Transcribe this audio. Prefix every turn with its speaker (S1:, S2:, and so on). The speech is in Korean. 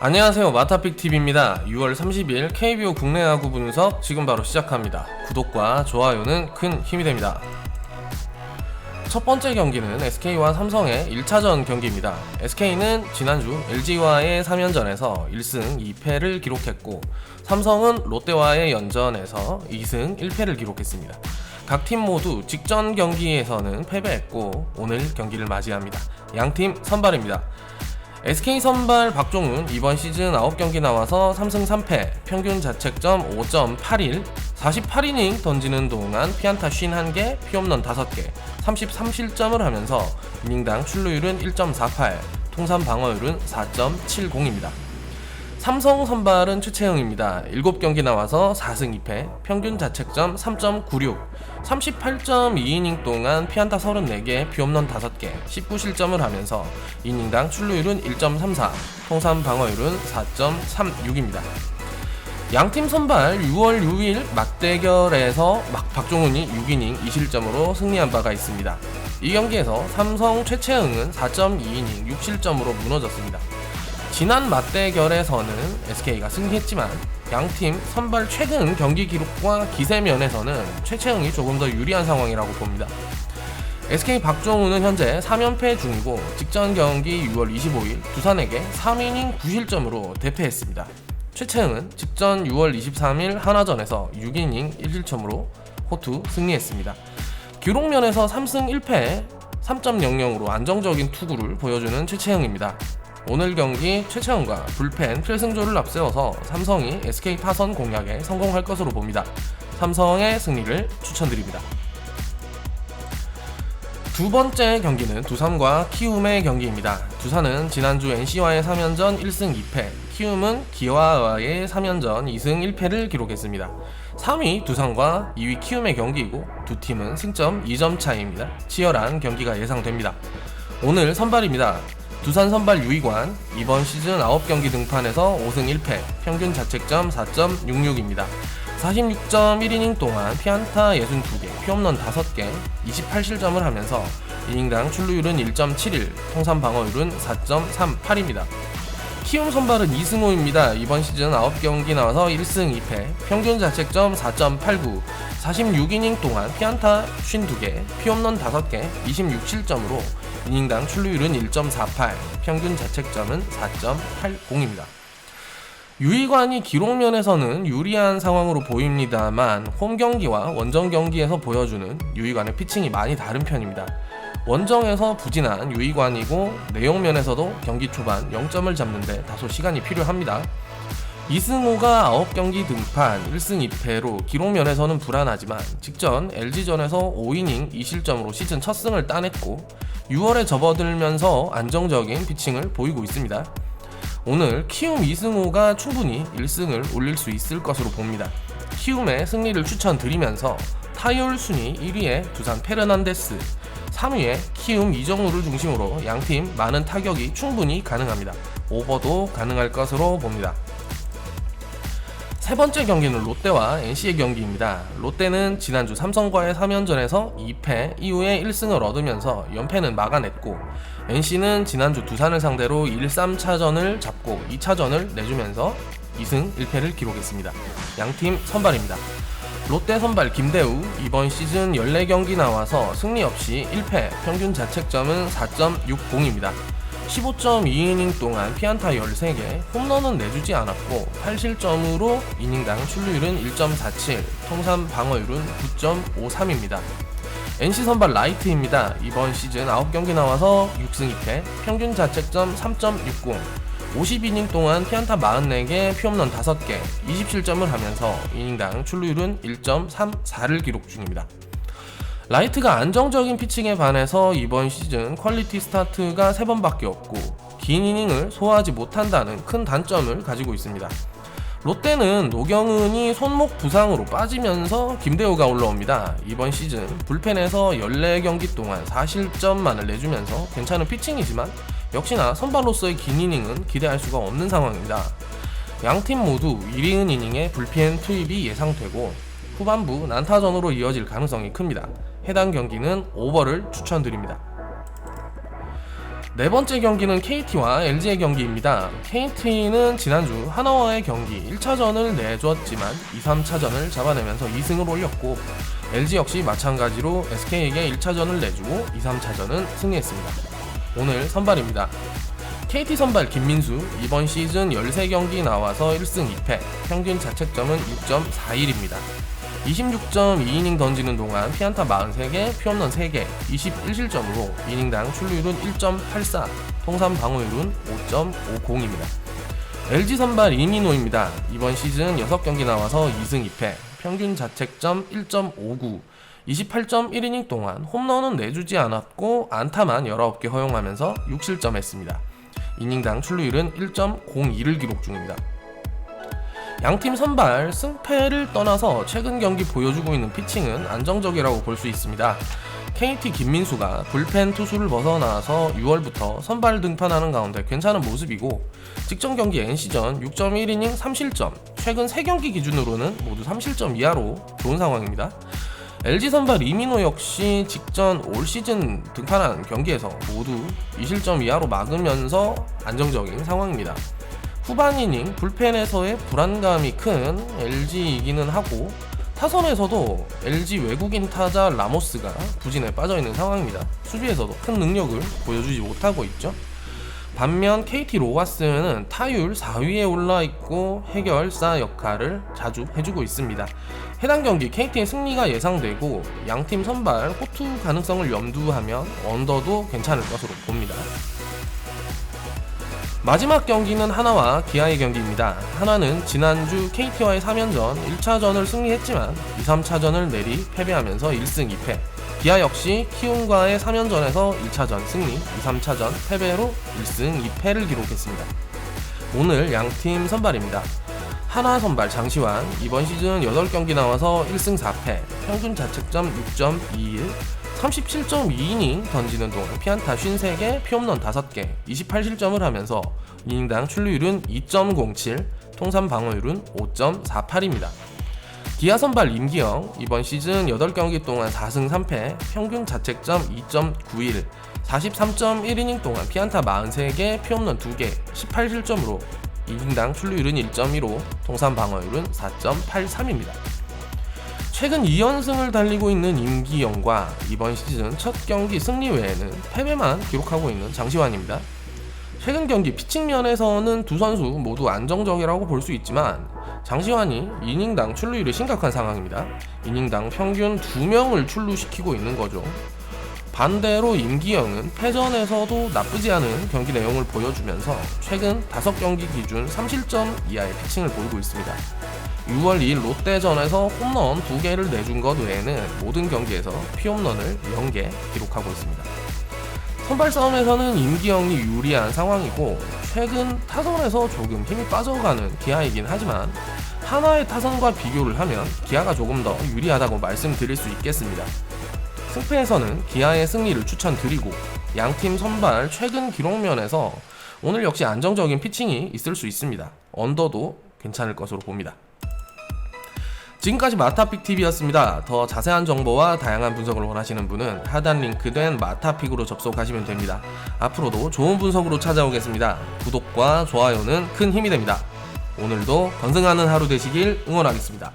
S1: 안녕하세요, 마타픽TV입니다. 6월 30일 KBO 국내 야구 분석 지금 바로 시작합니다. 구독과 좋아요는 큰 힘이 됩니다. 첫 번째 경기는 SK와 삼성의 1차전 경기입니다. SK는 지난주 LG와의 3연전에서 1승 2패를 기록했고, 삼성은 롯데와의 연전에서 2승 1패를 기록했습니다. 각 팀 모두 직전 경기에서는 패배했고, 오늘 경기를 맞이합니다. 양팀 선발입니다. SK 선발 박종훈 이번 시즌 9경기 나와서 3승 3패, 평균 자책점 5.81, 48이닝 던지는 동안 피안타 51개, 피홈런 5개, 33실점을 하면서 이닝당 출루율은 1.48, 통산 방어율은 4.70입니다. 삼성 선발은 최채영입니다. 7경기 나와서 4승 2패, 평균 자책점 3.96, 38.2이닝 동안 피안타 34개, 피홈런 5개, 19실점을 하면서 이닝당 출루율은 1.34, 통산 방어율은 4.36입니다. 양팀 선발 6월 6일 맞대결에서 박종훈이 6이닝 2실점으로 승리한 바가 있습니다. 이 경기에서 삼성 최채영은 4.2이닝 6실점으로 무너졌습니다. 지난 맞대결에서는 SK가 승리했지만 양팀 선발 최근 경기 기록과 기세 면에서는 최채영이 조금 더 유리한 상황이라고 봅니다. SK 박종훈은 현재 3연패 중이고, 직전 경기 6월 25일 두산에게 3이닝 9실점으로 대패했습니다. 최채영은 직전 6월 23일 하나전에서 6이닝 1실점으로 호투 승리했습니다. 기록면에서 3승 1패 3.00으로 안정적인 투구를 보여주는 최채영입니다. 오늘 경기 최채영과 불펜 필승조를 앞세워서 삼성이 SK 타선 공략에 성공할 것으로 봅니다. 삼성의 승리를 추천드립니다. 두 번째 경기는 두산과 키움의 경기입니다. 두산은 지난주 NC와의 3연전 1승 2패, 키움은 기아와의 3연전 2승 1패를 기록했습니다. 3위 두산과 2위 키움의 경기이고, 두 팀은 승점 2점 차이입니다. 치열한 경기가 예상됩니다. 오늘 선발입니다. 두산 선발 유이관, 이번 시즌 9경기 등판에서 5승 1패, 평균 자책점 4.66입니다. 46.1이닝 동안 피안타 62개, 피홈런 5개, 28실점을 하면서 이닝당 출루율은 1.71, 통산 방어율은 4.38입니다. 키움 선발은 이승호입니다. 이번 시즌 9경기 나와서 1승 2패, 평균 자책점 4.89, 46이닝 동안 피안타 52개, 피홈런 5개, 26실점으로 이닝당 출루율은 1.48, 평균 자책점은 4.80입니다. 유이관이 기록면에서는 유리한 상황으로 보입니다만, 홈경기와 원정 경기에서 보여주는 유이관의 피칭이 많이 다른 편입니다. 원정에서 부진한 유이관이고, 내용면에서도 경기 초반 0점을 잡는데 다소 시간이 필요합니다. 이승호가 9경기 등판 1승 2패로 기록면에서는 불안하지만, 직전 LG전에서 5이닝 2실점으로 시즌 첫 승을 따냈고, 6월에 접어들면서 안정적인 피칭을 보이고 있습니다. 오늘 키움 이승호가 충분히 1승을 올릴 수 있을 것으로 봅니다. 키움의 승리를 추천드리면서 타율 순위 1위에 두산 페르난데스, 3위에 키움 이정우를 중심으로 양팀 많은 타격이 충분히 가능합니다. 오버도 가능할 것으로 봅니다. 세 번째 경기는 롯데와 NC의 경기입니다. 롯데는 지난주 삼성과의 3연전에서 2패 이후에 1승을 얻으면서 연패는 막아냈고, NC는 지난주 두산을 상대로 1-3차전을 잡고 2차전을 내주면서 2승 1패를 기록했습니다. 양팀 선발입니다. 롯데 선발 김대우, 이번 시즌 14경기 나와서 승리 없이 1패, 평균 자책점은 4.60입니다. 15.2이닝 동안 피안타 13개, 홈런은 내주지 않았고 8실점으로 이닝당 출루율은 1.47, 통산 방어율은 9.53입니다. NC 선발 라이트입니다. 이번 시즌 9경기 나와서 6승 2패, 평균 자책점 3.60, 50이닝 동안 피안타 44개, 피홈런 5개, 20실점을 하면서 이닝당 출루율은 1.34를 기록 중입니다. 라이트가 안정적인 피칭에 반해서 이번 시즌 퀄리티 스타트가 3번밖에 없고, 긴 이닝을 소화하지 못한다는 큰 단점을 가지고 있습니다. 롯데는 노경은이 손목 부상으로 빠지면서 김대우가 올라옵니다. 이번 시즌 불펜에서 14경기 동안 4실점만을 내주면서 괜찮은 피칭이지만, 역시나 선발로서의 긴 이닝은 기대할 수가 없는 상황입니다. 양팀 모두 1이닝 이닝의 불펜 투입이 예상되고, 후반부 난타전으로 이어질 가능성이 큽니다. 해당 경기는 오버를 추천드립니다. 네 번째 경기는 KT와 LG의 경기입니다. KT는 지난주 하나와의 경기 1차전을 내줬지만 2, 3차전을 잡아내면서 2승을 올렸고, LG 역시 마찬가지로 SK에게 1차전을 내주고 2, 3차전은 승리했습니다. 오늘 선발입니다. KT 선발 김민수, 이번 시즌 13경기 나와서 1승 2패, 평균 자책점은 6.41입니다. 26.2이닝 던지는 동안 피안타 43개, 피홈런 3개, 21실점으로 이닝당 출루율은 1.84, 통산 방어율은 5.50입니다. LG 선발 이민호입니다. 이번 시즌 6경기 나와서 2승 2패, 평균 자책점 1.59, 28.1이닝 동안 홈런은 내주지 않았고 안타만 19개 허용하면서 6실점했습니다. 이닝당 출루율은 1.02를 기록 중입니다. 양팀 선발 승패를 떠나서 최근 경기 보여주고 있는 피칭은 안정적이라고 볼 수 있습니다. KT 김민수가 불펜 투수를 벗어나서 6월부터 선발 등판하는 가운데 괜찮은 모습이고, 직전 경기 NC전 6.1이닝 3실점, 최근 3경기 기준으로는 모두 3실점 이하로 좋은 상황입니다. LG 선발 이민호 역시 직전 올 시즌 등판한 경기에서 모두 2실점 이하로 막으면서 안정적인 상황입니다. 후반 이닝 불펜에서의 불안감이 큰 LG이기는 하고, 타선에서도 LG 외국인 타자 라모스가 부진에 빠져있는 상황입니다. 수비에서도 큰 능력을 보여주지 못하고 있죠. 반면 KT 로하스는 타율 4위에 올라있고 해결사 역할을 자주 해주고 있습니다. 해당 경기 KT의 승리가 예상되고, 양팀 선발 호투 가능성을 염두하면 언더도 괜찮을 것으로 봅니다. 마지막 경기는 하나와 기아의 경기입니다. 하나는 지난주 KT와의 3연전 1차전을 승리했지만 2, 3차전을 내리 패배하면서 1승 2패, 기아 역시 키움과의 3연전에서 1차전 승리, 2, 3차전 패배로 1승 2패를 기록했습니다. 오늘 양팀 선발입니다. 하나 선발 장시환, 이번 시즌 8경기 나와서 1승 4패, 평균 자책점 6.21, 37.2이닝 던지는 동안 피안타 53개, 피홈런 5개, 28실점을 하면서 이닝당 출루율은 2.07, 통산 방어율은 5.48입니다. 기아 선발 임기영, 이번 시즌 8경기 동안 4승 3패, 평균 자책점 2.91, 43.1이닝 동안 피안타 43개, 피홈런 2개, 18실점으로 이닝당 출루율은 1.15, 통산 방어율은 4.83입니다. 최근 2연승을 달리고 있는 임기영과 이번 시즌 첫 경기 승리 외에는 패배만 기록하고 있는 장시환입니다. 최근 경기 피칭 면에서는 두 선수 모두 안정적이라고 볼 수 있지만, 장시환이 이닝당 출루율이 심각한 상황입니다. 이닝당 평균 2명을 출루시키고 있는 거죠. 반대로 임기영은 패전에서도 나쁘지 않은 경기 내용을 보여주면서 최근 5경기 기준 3실점 이하의 피칭을 보이고 있습니다. 6월 2일 롯데전에서 홈런 2개를 내준 것 외에는 모든 경기에서 피홈런을 0개 기록하고 있습니다. 선발 싸움에서는 임기영이 유리한 상황이고, 최근 타선에서 조금 힘이 빠져가는 기아이긴 하지만 하나의 타선과 비교를 하면 기아가 조금 더 유리하다고 말씀드릴 수 있겠습니다. 승패에서는 기아의 승리를 추천드리고, 양팀 선발 최근 기록면에서 오늘 역시 안정적인 피칭이 있을 수 있습니다. 언더도 괜찮을 것으로 봅니다. 지금까지 마타픽TV였습니다. 더 자세한 정보와 다양한 분석을 원하시는 분은 하단 링크된 마타픽으로 접속하시면 됩니다. 앞으로도 좋은 분석으로 찾아오겠습니다. 구독과 좋아요는 큰 힘이 됩니다. 오늘도 건승하는 하루 되시길 응원하겠습니다.